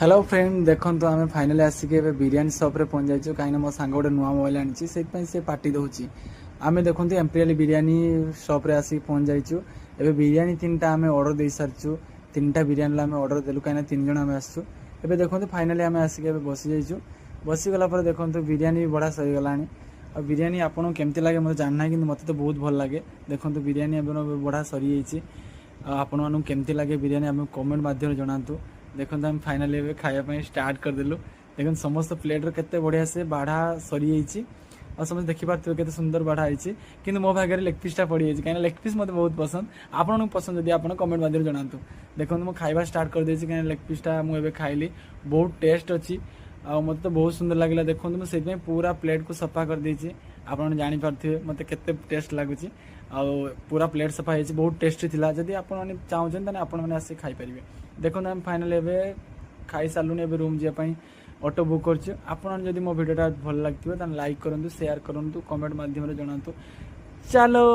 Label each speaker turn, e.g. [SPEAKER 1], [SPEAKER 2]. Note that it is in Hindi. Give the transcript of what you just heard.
[SPEAKER 1] हेलो फ्रेंड देखो तो आम फाइनाली आसिक बिरियानी सप्रे पहुँच जाइए कहीं मो सांग गोटे नुआ मोबाइल आनी से पार्टी दूसरी आम देखो एम्पेरियल बिरियानी सप्रे आसिक पहुँच जाइए एवं बिरियानी 3टा आम ऑर्डर दे सारी 3टा बिरियानी आम ऑर्डर देलु कहीं 3 जन आम आसु एवं देखो फाइनाली आम आसिक बसी जाइए बसीगला देखो बिरियानी भी बढ़ा सरीगला और बिरियानी आपको केमती लगे मतलब जानना कि मत तो बहुत भल लगे देखो बिरियानी बढ़ा सरी जाइए आपण केमती लगे बिरियानी आम कमेंट माध्यम जनातु देखो आम फाइनाली खायापी स्टार्ट करदेलु देखो समस्त प्लेट्र केते बढ़िया से बाढ़ा सरी जाइए और समस्त देखिपे केते सुंदर बाढ़ा है कि मो भाग्य लेग पीसटा पड़ जाए कहीं लेग पीस मत बहुत पसंद आपन पसंद जब आप कमेंट माध्यम जनातु देखो मुझे खाଇବା स्टार्ट कर देछि कहीं लेग पीसटा मुझे खाइली बहुत टेस्ट अच्छी मत तो बहुत सुंदर लगे देखो मुझे पूरा प्लेट को सफा कर देछि आपन जानि पारथिबे मते केते टेस्ट लागुछि आ पूरा प्लेट सफा है बहुत टेस्टी थिला जदि आपन माने चाहउछन तने आपन माने आसी खाई परिबे देखो हम फाइनल एवं खाई सारूनी एवं रूम जावाई ऑटो बुक कर आपन जदि मो वीडियोटा भल लगे लाइक करूँ शेयर करूँ कमेंट माध्यम जनातु चलो।